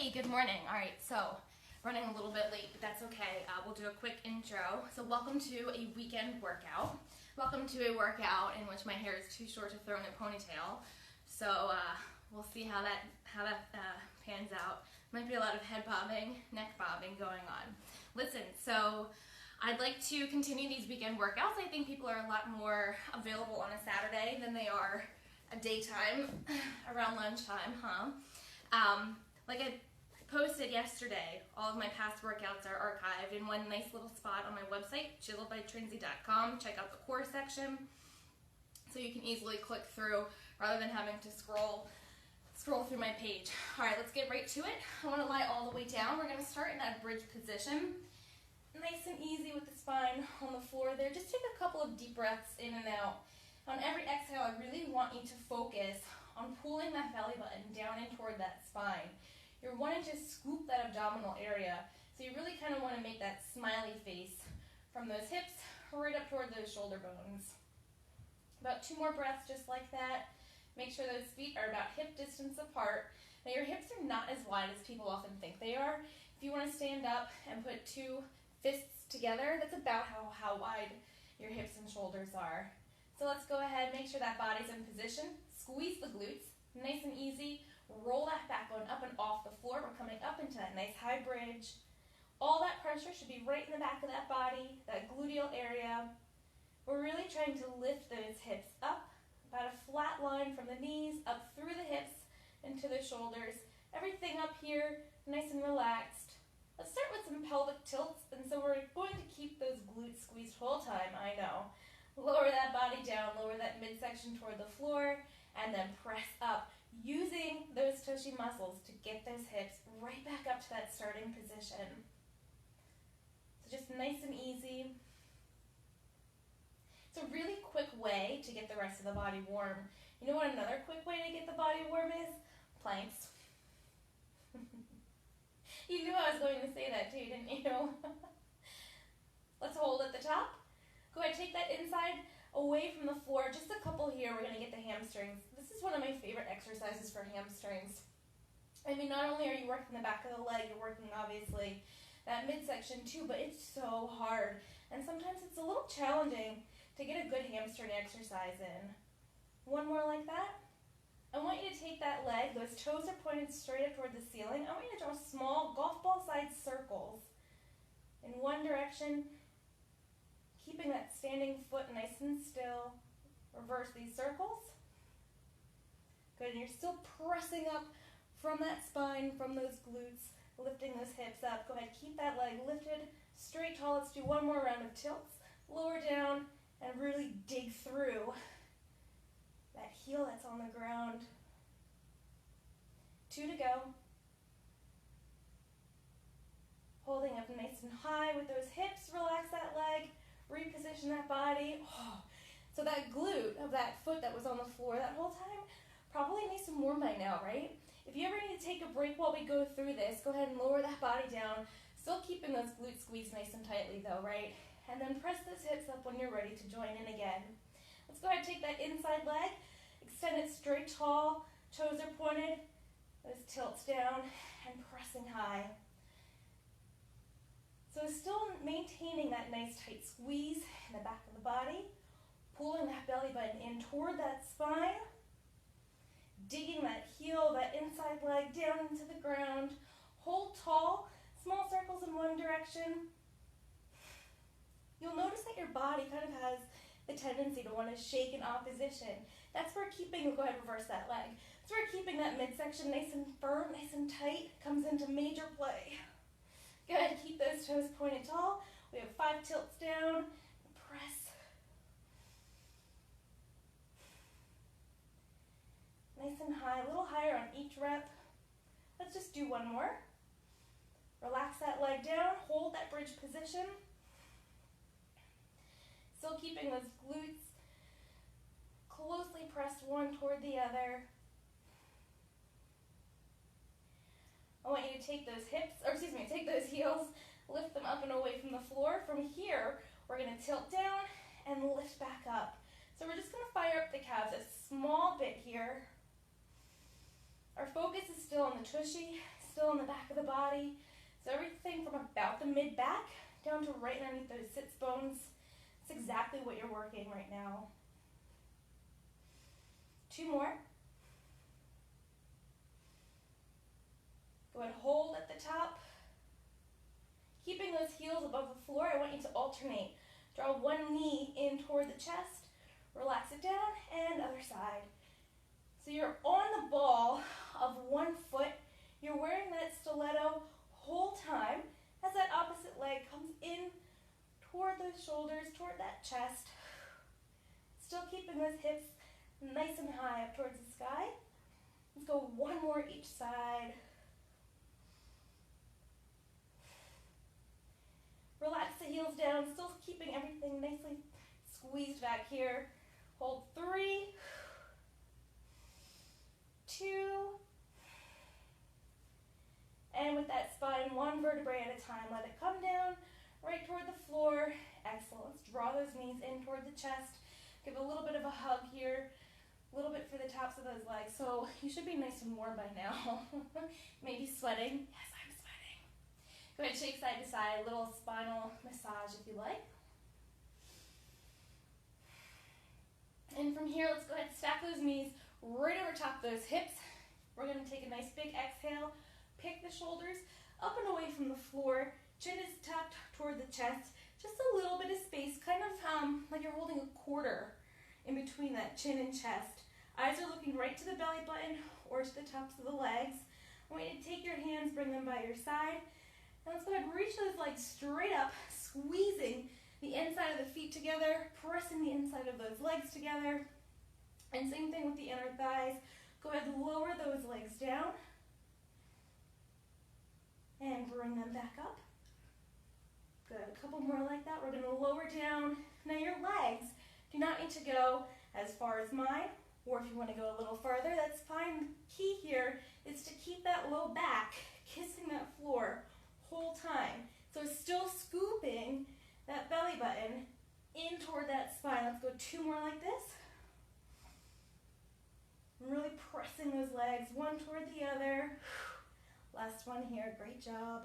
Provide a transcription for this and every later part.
Hey, good morning. All right, so running a little bit late, but that's okay. We'll do a quick intro. So welcome to a weekend workout. Welcome to a workout in which my hair is too short to throw in a ponytail. So we'll see how that pans out. Might be a lot of head bobbing, neck bobbing going on. Listen, so I'd like to continue these weekend workouts. I think people are a lot more available on a Saturday than they are a daytime around lunchtime, huh? Like I posted yesterday, all of my past workouts are archived in one nice little spot on my website, chiselbytrinsey.com. Check out the core section so you can easily click through rather than having to scroll through my page. All right, let's get right to it. I want to lie all the way down. We're going to start in that bridge position. Nice and easy with the spine on the floor there. Just take a couple of deep breaths in and out. On every exhale, I really want you to focus on pulling that belly button down and toward that spine. You're wanting to scoop that abdominal area, so you really kind of want to make that smiley face from those hips right up toward those shoulder bones. About 2 more breaths just like that. Make sure those feet are about hip distance apart. Now your hips are not as wide as people often think they are. If you want to stand up and put 2 fists together, that's about how wide your hips and shoulders are. So let's go ahead, make sure that body's in position. Squeeze the glutes, nice and easy. Roll that backbone up and off the floor. We're coming up into that nice high bridge. All that pressure should be right in the back of that body, that gluteal area. We're really trying to lift those hips up, about a flat line from the knees, up through the hips, into the shoulders. Everything up here, nice and relaxed. Let's start with some pelvic tilts, and so we're going to keep those glutes squeezed whole time, I know. Lower that body down, lower that midsection toward the floor, and then press up, using those tushy muscles to get those hips right back up to that starting position. So just nice and easy. It's a really quick way to get the rest of the body warm. You know what another quick way to get the body warm is? Planks. You knew I was going to say that too, didn't you? Let's hold at the top. Go ahead, take that inside away from the floor. Just a couple here. We're going to get the hamstrings. This is one of my favorite exercises for hamstrings. I mean, not only are you working the back of the leg, you're working, obviously, that midsection too, but it's so hard. And sometimes it's a little challenging to get a good hamstring exercise in. One more like that. I want you to take that leg. Those toes are pointed straight up toward the ceiling. I want you to draw small golf ball-sized circles in one direction, keeping that standing foot nice and still. Reverse these circles. Good, and you're still pressing up from that spine, from those glutes, lifting those hips up. Go ahead, keep that leg lifted, straight tall. Let's do one more round of tilts. Lower down and really dig through that heel that's on the ground. 2 to go. Holding up nice and high with those hips. Relax that leg. Reposition that body. Oh. So that glute of that foot that was on the floor that whole time, probably nice and warm by now, right? If you ever need to take a break while we go through this, go ahead and lower that body down. Still keeping those glutes squeezed nice and tightly though, right? And then press those hips up when you're ready to join in again. Let's go ahead and take that inside leg, extend it straight tall, toes are pointed, those tilts down, and pressing high. So still maintaining that nice tight squeeze in the back of the body, pulling that belly button in toward that spine, digging that heel, that inside leg down into the ground. Hold tall, small circles in one direction. You'll notice that your body kind of has the tendency to want to shake in opposition. That's where go ahead, reverse that leg. That's where keeping that midsection nice and firm, nice and tight comes into major play. Go ahead, keep those toes pointed tall. We have 5 tilts down. Press. Nice and high, a little higher on each rep. Let's just do one more. Relax that leg down, hold that bridge position. Still keeping those glutes closely pressed one toward the other. I want you to take those take those heels, lift them up and away from the floor. From here, we're going to tilt down and lift back up. So we're just going to fire up the calves a small bit here. Our focus is still on the tushy, still in the back of the body. So everything from about the mid-back down to right underneath those sits bones. That's exactly what you're working right now. 2 more. Go ahead, hold at the top. Keeping those heels above the floor, I want you to alternate. Draw one knee in toward the chest, relax it down, and other side. So you're on the ball of one foot. You're wearing that stiletto whole time as that opposite leg comes in toward those shoulders, toward that chest. Still keeping those hips nice and high up towards the sky. Let's go one more each side. Relax the heels down, still keeping everything nicely squeezed back here. Hold 3, 2, and with that spine, 1 vertebrae at a time. Let it come down right toward the floor. Excellent. Let's draw those knees in toward the chest. Give a little bit of a hug here, a little bit for the tops of those legs. So you should be nice and warm by now. Maybe sweating. Yes, I'm sweating. Go ahead, shake side to side, a little spinal massage if you like. And from here, let's go ahead and stack those knees right over top those hips. We're going to take a nice big exhale, pick the shoulders up and away from the floor. Chin is tucked toward the chest. Just a little bit of space, kind of like you're holding a quarter in between that chin and chest. Eyes are looking right to the belly button or to the tops of the legs. I want you to take your hands, bring them by your side. And let's go ahead and reach those legs straight up, squeezing the inside of the feet together, pressing the inside of those legs together. And same thing with the inner thighs. Go ahead and lower those legs down and bring them back up. Good, a couple more like that. We're going to lower down. Now your legs do not need to go as far as mine, or if you want to go a little further, that's fine. Key here is to keep that low back kissing that floor whole time. So still scooping that belly button in toward that spine. Let's go 2 more like this. Really pressing those legs one toward the other. Last one here, great job.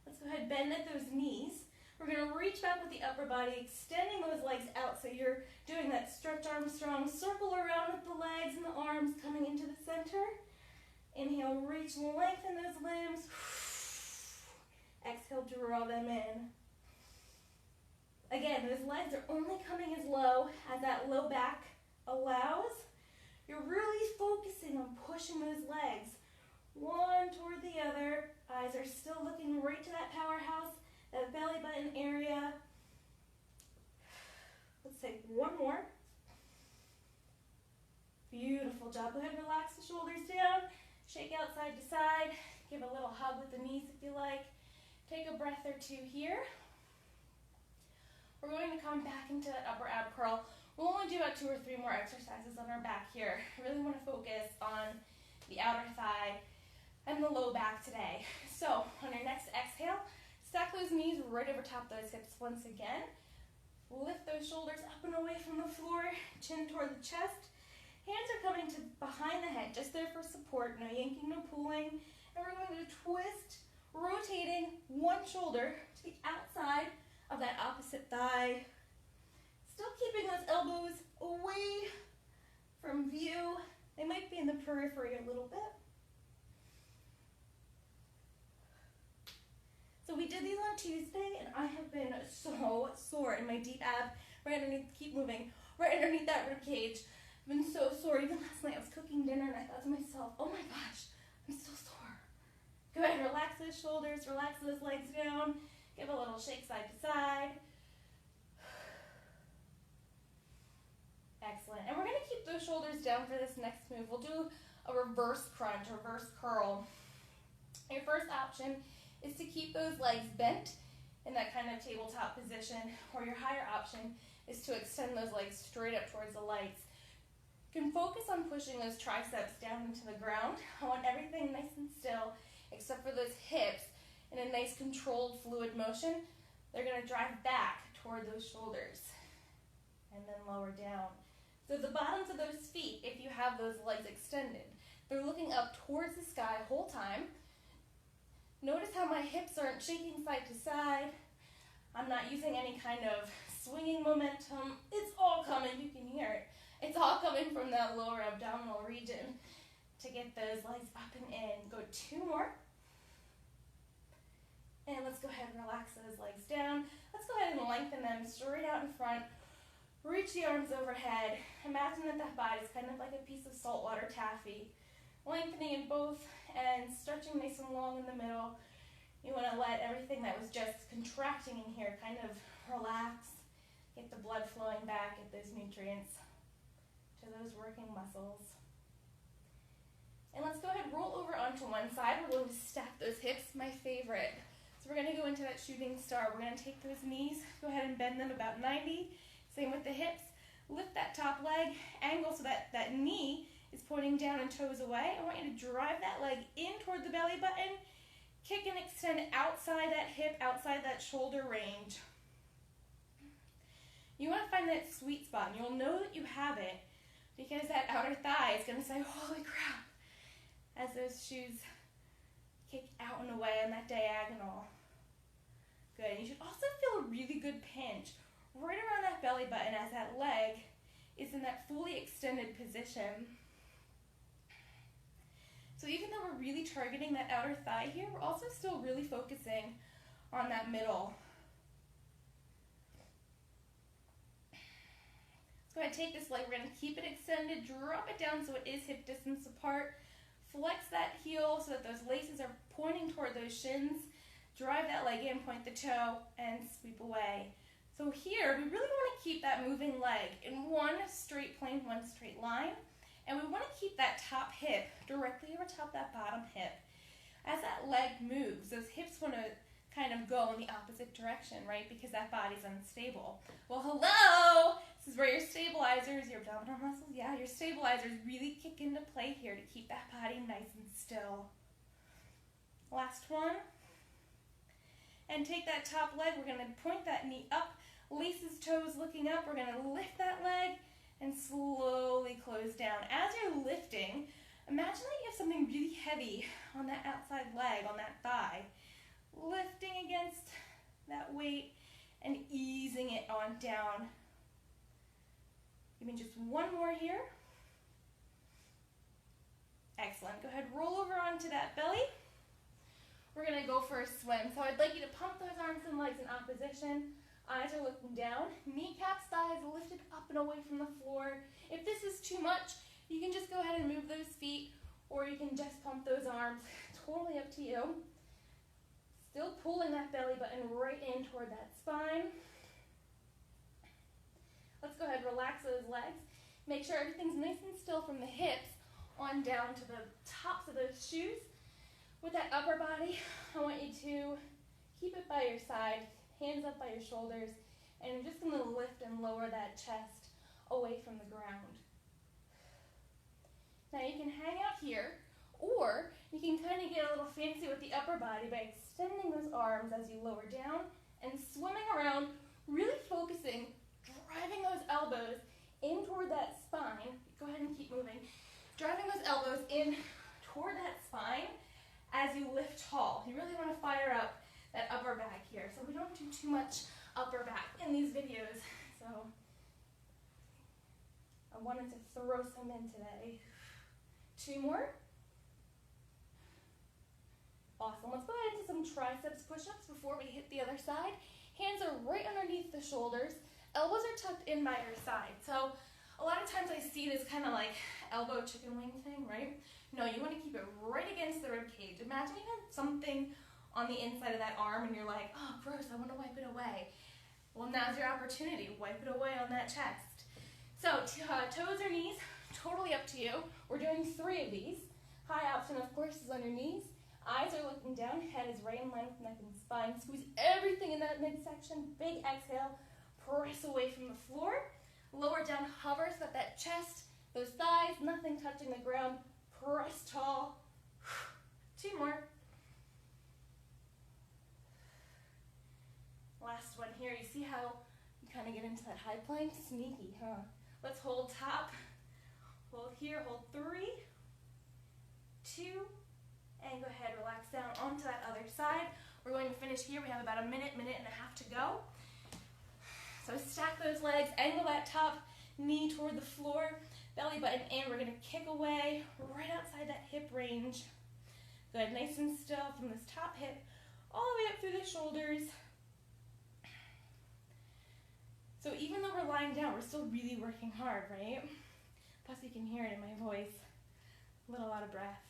Let's go ahead and bend at those knees. We're going to reach back with the upper body, extending those legs out so you're doing that stretch Armstrong circle around with the legs and the arms coming into the center. Inhale, reach, lengthen those limbs. Exhale, draw them in. Again, those legs are only coming as low as that low back allows. You're really focusing on pushing those legs one toward the other. Eyes are still looking right to that powerhouse, that belly button area. Let's take 1 more. Beautiful job. Go ahead and relax the shoulders down. Shake out side to side. Give a little hug with the knees if you like. Take a breath or 2 here. We're going to come back into that upper ab curl. We'll only do about 2 or 3 more exercises on our back here. I really want to focus on the outer thigh and the low back today. So on your next exhale, stack those knees right over top those hips once again. Lift those shoulders up and away from the floor, chin toward the chest. Hands are coming to behind the head, just there for support, no yanking, no pulling. And we're going to twist, rotating one shoulder to the outside of that opposite thigh. Still keeping those elbows away from view. They might be in the periphery a little bit. So we did these on Tuesday, and I have been so sore in my deep ab, right underneath, keep moving, right underneath that rib cage. I've been so sore. Even last night I was cooking dinner and I thought to myself, oh my gosh, I'm so sore. Go ahead, relax those shoulders, relax those legs down. Give a little shake side to side. Excellent. And we're going to keep those shoulders down for this next move. We'll do a reverse crunch, reverse curl. Your first option is to keep those legs bent in that kind of tabletop position, or your higher option is to extend those legs straight up towards the lights. You can focus on pushing those triceps down into the ground. I want everything nice and still, except for those hips in a nice controlled fluid motion. They're going to drive back toward those shoulders and then lower down. So the bottoms of those feet, if you have those legs extended, They're looking up towards the sky whole time. Notice how my hips aren't shaking side to side. I'm not using any kind of swinging momentum. It's all coming, you can hear it. It's all coming from that lower abdominal region to get those legs up and in. Go 2 more. And let's go ahead and relax those legs down. Let's go ahead and lengthen them straight out in front. Reach the arms overhead. Imagine that body's kind of like a piece of saltwater taffy. Lengthening in both ends, stretching nice and long in the middle. You want to let everything that was just contracting in here kind of relax. Get the blood flowing back, get those nutrients to those working muscles. And let's go ahead and roll over onto one side. We're going to stack those hips, my favorite. So we're going to go into that shooting star. We're going to take those knees, go ahead and bend them about 90. Same with the hips. Lift that top leg, angle so that knee is pointing down and toes away. I want you to drive that leg in toward the belly button. Kick and extend outside that hip, outside that shoulder range. You want to find that sweet spot, and you'll know that you have it because that outer thigh is going to say, holy crap, as those shoes kick out and away on that diagonal. Good. You should also feel a really good pinch right around that belly button as that leg is in that fully extended position. So even though we're really targeting that outer thigh here, we're also still really focusing on that middle. Let's go ahead and take this leg. We're going to keep it extended, drop it down so it is hip distance apart. Flex that heel so that those laces are pointing toward those shins. Drive that leg in, point the toe, and sweep away. So here, we really want to keep that moving leg in one straight plane, one straight line. And we want to keep that top hip directly over top that bottom hip. As that leg moves, those hips want to kind of go in the opposite direction, right? Because that body's unstable. Well, hello! This is where your stabilizers, your abdominal muscles, your stabilizers really kick into play here to keep that body nice and still. Last one. And take that top leg. We're going to point that knee up, laces, toes looking up. We're going to lift that leg and slowly close down. As you're lifting, imagine that you have something really heavy on that outside leg, on that thigh. Lifting against that weight and easing it on down. Give me just one more here. Excellent. Go ahead, roll over onto that belly. We're going to go for a swim. So I'd like you to pump those arms and legs in opposition. Eyes are looking down. Kneecaps, thighs lifted up and away from the floor. If this is too much, you can just go ahead and move those feet, or you can just pump those arms. Totally up to you. Still pulling that belly button right in toward that spine. Let's go ahead and relax those legs. Make sure everything's nice and still from the hips on down to the tops of those shoes. With that upper body, I want you to keep it by your side, hands up by your shoulders, and you're just going to lift and lower that chest away from the ground. Now you can hang out here, or you can kind of get a little fancy with the upper body by extending those arms as you lower down and swimming around, really focusing, driving those elbows in toward that spine. Go ahead and keep moving. Driving those elbows in toward that spine as you lift tall. You really want to fire up that upper back here. So we don't do too much upper back in these videos. So I wanted to throw some in today. 2 more. Awesome. Let's go ahead into some triceps push-ups before we hit the other side. Hands are right underneath the shoulders. Elbows are tucked in by your side. So a lot of times I see this kind of like elbow chicken wing thing, right? No, you want to keep it right against the rib cage. Imagine you have something on the inside of that arm and you're like, oh, gross, I want to wipe it away. Well, now's your opportunity. Wipe it away on that chest. So toes or knees, totally up to you. We're doing 3 of these. High option, of course, is on your knees. Eyes are looking down. Head is right in line with neck and spine. Squeeze everything in that midsection. Big exhale. Press away from the floor. Lower down, hover so that chest, those thighs, nothing touching the ground. Press tall. 2 more. Last one here. You see how you kind of get into that high plank? Sneaky, huh? Let's hold top. Hold here, hold 3. 2, and go ahead, relax down onto that other side. We're going to finish here. We have about a minute and a half to go. So stack those legs, angle that top knee toward the floor, belly button in. We're going to kick away right outside that hip range. Good, nice and still from this top hip all the way up through the shoulders. So even though we're lying down, we're still really working hard, right? Plus you can hear it in my voice. A little out of breath.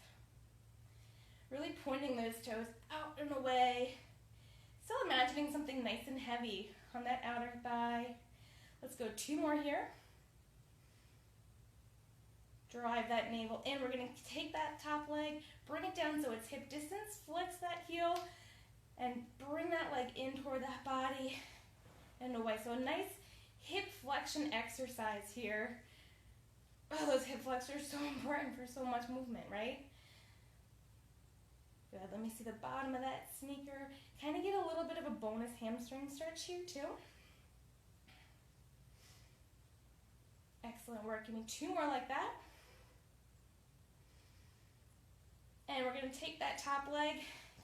Really pointing those toes out and away. Still imagining something nice and heavy on that outer thigh. Let's go 2 more here. Drive that navel in. We're going to take that top leg, bring it down so it's hip distance, flex that heel, and bring that leg in toward that body and away. So a nice hip flexion exercise here. Oh, those hip flexors are so important for so much movement, right? Good, let me see the bottom of that sneaker. Kind of get a little bit of a bonus hamstring stretch here too. Excellent work, give me 2 more like that. And we're going to take that top leg,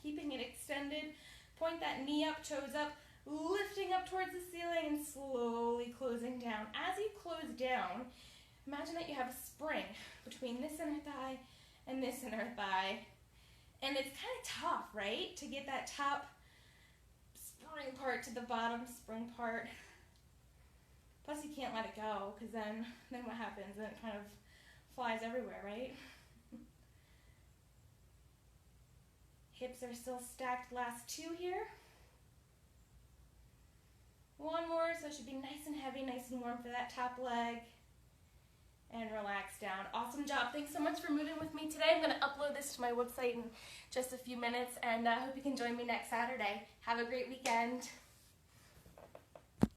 keeping it extended, point that knee up, toes up, lifting up towards the ceiling and slowly closing down. As you close down, imagine that you have a spring between this inner thigh and this inner thigh. And it's kind of tough, right? To get that top spring part to the bottom spring part. Plus you can't let it go, because then what happens? Then it kind of flies everywhere, right? Hips are still stacked. Last 2 here. 1 more, so it should be nice and heavy, nice and warm for that top leg. And relax down. Awesome job. Thanks so much for moving with me today. I'm going to upload this to my website in just a few minutes, and I hope you can join me next Saturday. Have a great weekend.